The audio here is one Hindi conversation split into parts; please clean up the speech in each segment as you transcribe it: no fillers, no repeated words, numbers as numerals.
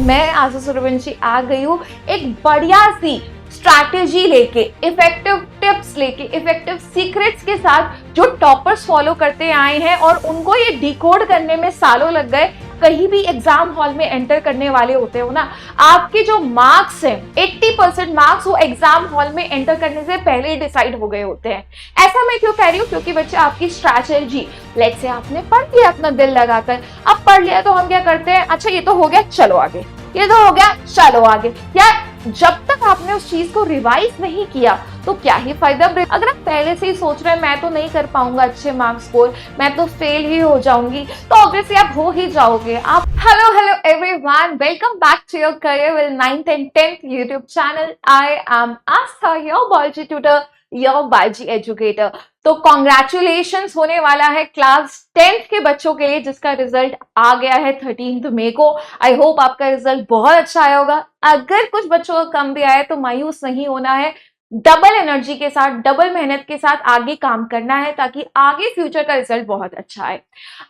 मैं आशा सूर्यवंशी आ गई हूँ एक बढ़िया सी स्ट्रैटेजी लेके, इफेक्टिव टिप्स लेके, इफेक्टिव सीक्रेट्स के साथ जो टॉपर्स फॉलो करते आए हैं और उनको ये डिकोड करने में सालों लग गए। कहीं भी एग्जाम हॉल में एंटर करने वाले होते हो ना, आपके जो मार्क्स हैं 80% मार्क्स वो एग्जाम हॉल में एंटर करने से पहले ही डिसाइड हो गए होते हैं। ऐसा मैं क्यों कह रही हूँ? क्योंकि बच्चे आपकी स्ट्रैटेजी, लेट्स से आपने पढ़ लिया अपना दिल लगाकर, अब पढ़ लिया तो हम क्या करते हैं, अच्छा ये तो हो गया चलो आगे, ये तो हो गया चलो आगे। यार जब तक आपने उस चीज को रिवाइज नहीं किया तो क्या ही फायदा। अगर आप पहले से ही सोच रहे हैं मैं तो नहीं कर पाऊंगा अच्छे मार्क्स स्कोर, मैं तो फेल ही हो जाऊंगी, तो ऑब्वियसली आप हो ही जाओगे। आप hello everyone, welcome back to your career with 9th and 10th YouTube channel. I am Aastha, your biology tutor, your biology educator. तो कॉन्ग्रेचुलेशंस होने वाला है क्लास 10th के बच्चों के लिए जिसका रिजल्ट आ गया है 13 मई को। आई होप आपका रिजल्ट बहुत अच्छा आया होगा। अगर कुछ बच्चों का कम भी आया तो मायूस नहीं होना है, डबल एनर्जी के साथ, डबल मेहनत के साथ आगे काम करना है ताकि आगे फ्यूचर का रिजल्ट बहुत अच्छा आए।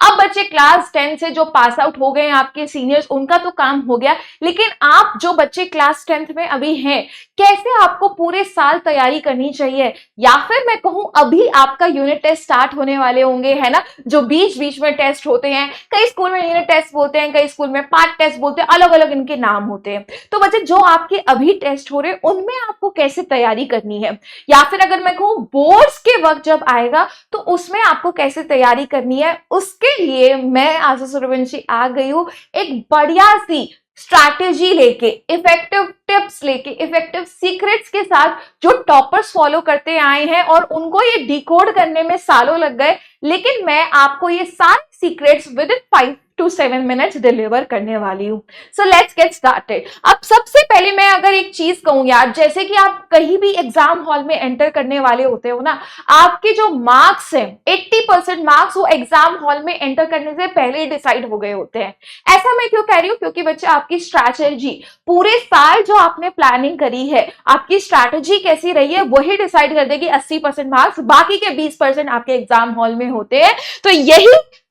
अब बच्चे क्लास 10 से जो पास आउट हो गए हैं आपके सीनियर्स, उनका तो काम हो गया, लेकिन आप जो बच्चे क्लास 10th में अभी हैं, कैसे आपको पूरे साल तैयारी करनी चाहिए, या फिर मैं कहूं अभी आपका यूनिट टेस्ट स्टार्ट होने वाले होंगे, है ना, जो बीच बीच में टेस्ट होते हैं। कई स्कूल में यूनिट टेस्ट बोलते हैं, कई स्कूल में पार्ट टेस्ट बोलते हैं, अलग अलग इनके नाम होते हैं। तो बच्चे जो आपके अभी टेस्ट हो रहे हैं उनमें आपको कैसे तैयारी करनी है, या फिर अगर मैं कहूं बोर्ड्स के वक्त जब आएगा तो उसमें आपको कैसे तैयारी करनी है, उसके लिए मैं आशा सूर्यवंशी आ गई हूं एक बढ़िया सी स्ट्रैटेजी लेके, इफेक्टिव टिप्स लेके, इफेक्टिव सीक्रेट्स के साथ जो टॉपर्स फॉलो करते आए हैं और उनको ये डिकोड करने में सालों लग गए, लेकिन मैं आपको ये सारे secrets with in 5 to 7 minutes deliver करने वाली हूँ। So let's get started. अब सबसे पहले मैं अगर एक चीज कहूँ यार, जैसे कि आप कहीं भी एग्जाम हॉल में एंटर करने वाले होते हो ना, आपके जो मार्क्स हैं 80% मार्क्स वो एग्जाम हॉल में एंटर करने से पहले ही डिसाइड हो गए होते हैं। ऐसा मैं क्यों कह रही हूँ? क्योंकि बच्चे आपकी स्ट्रैटेजी, पूरे साल जो आपने प्लानिंग करी है, आपकी स्ट्रैटेजी कैसी रही है, वही डिसाइड कर देगी 80% मार्क्स, बाकी के 20% आपके एग्जाम हॉल में होते हैं। तो यही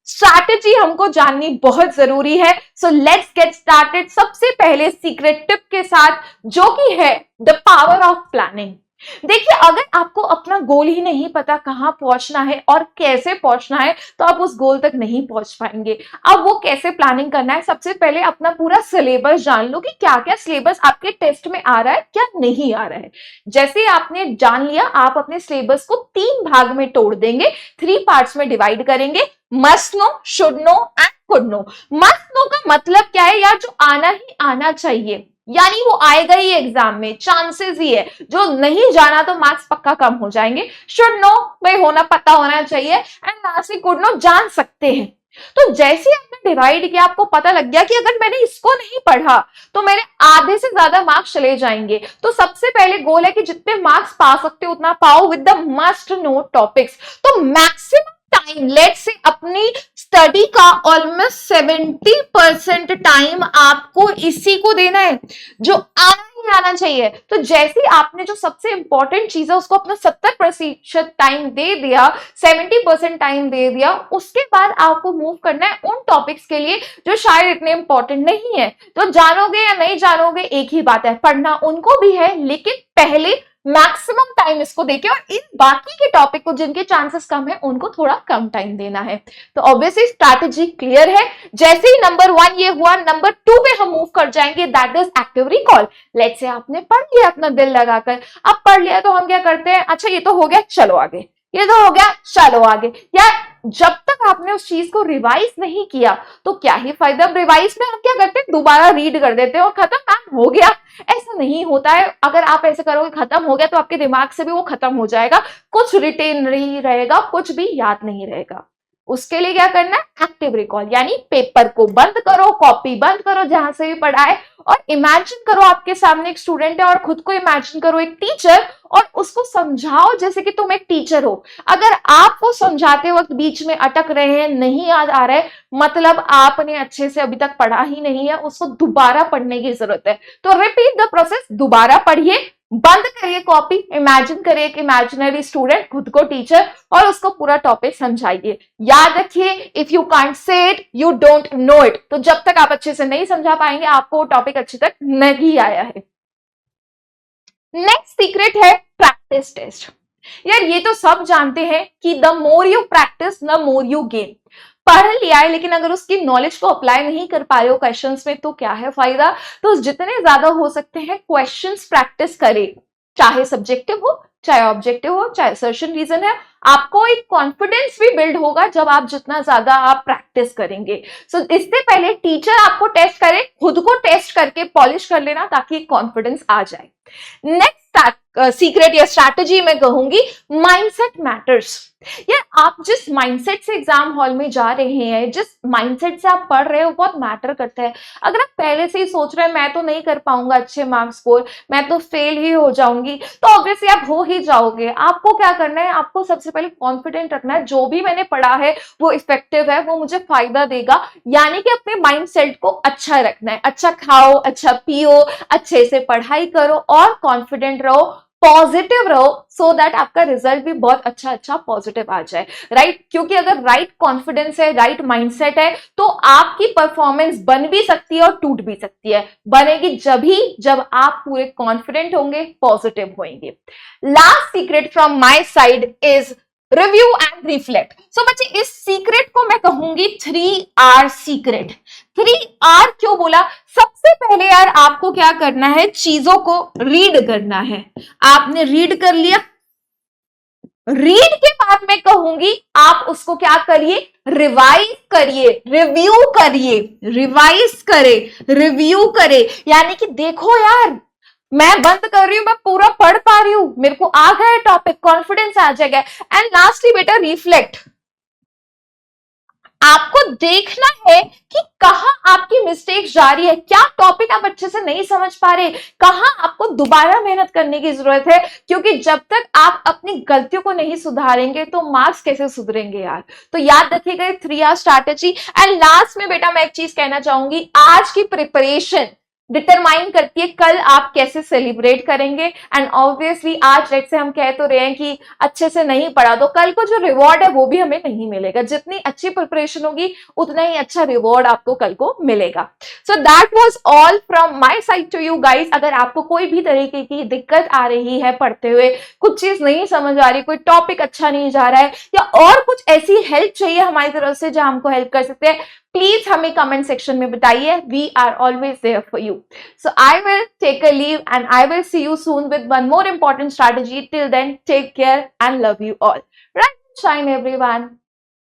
स्ट्रैटेजी हमको जाननी बहुत जरूरी है। सो लेट्स गेट स्टार्टेड सबसे पहले सीक्रेट टिप के साथ, जो कि है द पावर ऑफ प्लानिंग। देखिए, अगर आपको अपना गोल ही नहीं पता कहां पहुंचना है और कैसे पहुंचना है, तो आप उस गोल तक नहीं पहुंच पाएंगे। अब वो कैसे प्लानिंग करना है, सबसे पहले अपना पूरा सिलेबस जान लो कि क्या क्या सिलेबस आपके टेस्ट में आ रहा है, क्या नहीं आ रहा है। जैसे आपने जान लिया, आप अपने सिलेबस को 3 भाग में तोड़ देंगे, 3 पार्ट्स में डिवाइड करेंगे। Must know, should know and could know. Must know का मतलब क्या है यार? जो आना ही आना चाहिए, यानी वो आएगा ही एग्जाम में, चांसेस ही है। जो नहीं जाना तो मार्क्स पक्का कम हो जाएंगे। शुड नो भाई होना, पता होना चाहिए, एंड लास्ट कुड नो, जान सकते हैं। तो जैसे ही आपने डिवाइड किया, आपको पता लग गया कि अगर मैंने इसको नहीं पढ़ा तो मेरे आधे से ज्यादा मार्क्स चले जाएंगे। तो सबसे पहले गोल है कि जितने मार्क्स पा सकते हो उतना पाओ with the must know topics. तो मैक्सिमम टाइम, लेट्स से अपनी स्टडी का ऑलमोस्ट 70% टाइम आपको इसी को देना है, जो आना ही आना चाहिए। तो जैसे आपने जो सबसे इंपॉर्टेंट चीज है उसको अपना 70% टाइम दे दिया, 70% टाइम दे दिया, उसके बाद आपको मूव करना है उन टॉपिक्स के लिए जो शायद इतने इंपॉर्टेंट नहीं है। तो जानोगे या नहीं जानोगे एक ही बात है, पढ़ना उनको भी है, लेकिन पहले मैक्सिमम टाइम इसको देके और इन बाकी के टॉपिक को जिनके चांसेस कम है उनको थोड़ा कम टाइम देना है। तो ऑब्वियसली स्ट्रैटेजी क्लियर है। जैसे ही नंबर 1 ये हुआ, नंबर 2 पे हम मूव कर जाएंगे, that is active recall. Let's say आपने पढ़ लिया अपना दिल लगाकर, अब पढ़ लिया तो हम क्या करते हैं, अच्छा ये तो हो गया चलो आगे, ये तो हो गया चलो आगे। यार जब तक आपने उस चीज को रिवाइज नहीं किया तो क्या ही फायदा। रिवाइज में हम क्या करते हैं, दोबारा रीड कर देते हैं और खत्म, काम हो गया। ऐसा नहीं होता है। अगर आप ऐसे करोगे खत्म हो गया तो आपके दिमाग से भी वो खत्म हो जाएगा, कुछ रिटेन नहीं रहेगा, कुछ भी याद नहीं रहेगा। उसके लिए क्या करना है, एक्टिव रिकॉल, यानी पेपर को बंद करो, कॉपी बंद करो जहां से भी पढ़ा है, और इमेजिन करो आपके सामने एक स्टूडेंट है और खुद को इमेजिन करो एक टीचर, और उसको समझाओ जैसे कि तुम एक टीचर हो। अगर आप वो समझाते वक्त बीच में अटक रहे हैं, नहीं याद आ रहा है, मतलब आपने अच्छे से अभी तक पढ़ा ही नहीं है, उसको दोबारा पढ़ने की जरूरत है। तो रिपीट द प्रोसेस, दोबारा पढ़िए, बंद करिए कॉपी, इमेजिन करिए एक इमेजिनरी स्टूडेंट, खुद को टीचर, और उसको पूरा टॉपिक समझाइए। याद रखिए, if you can't say it you don't know it. तो जब तक आप अच्छे से नहीं समझा पाएंगे, आपको वो टॉपिक अच्छे तक नहीं आया है। नेक्स्ट सीक्रेट है प्रैक्टिस टेस्ट। यार ये तो सब जानते हैं कि the more you practice the more you gain. पढ़ लिया है लेकिन अगर उसकी नॉलेज को अप्लाई नहीं कर पाए हो क्वेश्चंस में तो क्या है फायदा। तो जितने ज्यादा हो सकते हैं क्वेश्चंस प्रैक्टिस करें, चाहे सब्जेक्टिव हो, चाहे ऑब्जेक्टिव हो, चाहे असर्शन रीजन है। आपको एक कॉन्फिडेंस भी बिल्ड होगा जब आप जितना ज्यादा आप प्रैक्टिस करेंगे। सो इससे पहले टीचर आपको टेस्ट करे, खुद को टेस्ट करके पॉलिश कर लेना ताकि कॉन्फिडेंस आ जाए। नेक्स्ट सीक्रेट या स्ट्रैटेजी मैं कहूंगी, माइंडसेट मैटर्स। यार आप जिस माइंडसेट से एग्जाम हॉल में जा रहे हैं, जिस माइंडसेट से आप पढ़ रहे हो, बहुत मैटर करता है। अगर आप पहले से ही सोच रहे हैं मैं तो नहीं कर पाऊंगा अच्छे मार्क्स स्कोर, मैं तो फेल ही हो जाऊंगी, तो ऑब्वियसली आप हो ही जाओगे। आपको क्या करना है, आपको सबसे पहले कॉन्फिडेंट रखना है, जो भी मैंने पढ़ा है वो इफेक्टिव है, वो मुझे फायदा देगा। यानी कि अपने माइंडसेट को अच्छा रखना है। अच्छा खाओ, अच्छा पियो, अच्छे से पढ़ाई करो और कॉन्फिडेंट रहो, पॉजिटिव रहो, सो दैट आपका रिजल्ट भी बहुत अच्छा पॉजिटिव आ जाए, राइट। क्योंकि अगर राइट कॉन्फिडेंस है, राइट माइंडसेट है, तो आपकी परफॉर्मेंस बन भी सकती है और टूट भी सकती है। बनेगी जब आप पूरे कॉन्फिडेंट होंगे, पॉजिटिव होंगे। Last secret from my side is review and reflect. So बच्चे इस सीक्रेट को मैं कहूंगी 3R सीक्रेट। 3R क्यों बोला? सबसे पहले यार आपको क्या करना है, चीजों को रीड करना है। आपने रीड कर लिया, रीड के बाद मैं कहूंगी आप उसको क्या करिए, रिवाइज करिए, रिव्यू करिए, रिवाइज करे, रिव्यू करे। यानी कि देखो यार, मैं बंद कर रही हूं, मैं पूरा पढ़ पा रही हूं, मेरे को आ गया टॉपिक, कॉन्फिडेंस आ जाएगा। एंड लास्टली बेटा रिफ्लेक्ट। आपको देखना है कि कहां आपकी मिस्टेक जा रही है, क्या टॉपिक आप अच्छे से नहीं समझ पा रहे, कहां आपको दोबारा मेहनत करने की जरूरत है। क्योंकि जब तक आप अपनी गलतियों को नहीं सुधारेंगे तो मार्क्स कैसे सुधरेंगे यार। तो याद रखिएगा 3R स्ट्रैटेजी। एंड लास्ट में बेटा मैं एक चीज कहना चाहूंगी, आज की प्रिपरेशन डिटरमाइन करती है कल आप कैसे सेलिब्रेट करेंगे। एंड ऑब्वियसली आज लेट से हम कह तो रहे हैं कि अच्छे से नहीं पढ़ा, तो कल को जो रिवॉर्ड है वो भी हमें नहीं मिलेगा। जितनी अच्छी प्रिपरेशन होगी उतना ही अच्छा रिवॉर्ड आपको कल को मिलेगा। So that was all from my side to you guys. अगर आपको कोई भी तरीके की दिक्कत आ रही है पढ़ते हुए, कुछ चीज नहीं समझ आ रही, कोई टॉपिक अच्छा नहीं जा रहा है, या और कुछ ऐसी हेल्प चाहिए हमारी तरफ से जहां हमको हेल्प कर सकते हैं, प्लीज हमें कमेंट सेक्शन में बताइए। We are always there for you. So I will take a leave and I will see you soon with one more important strategy. Till then, take care and love you all. Right, shine everyone.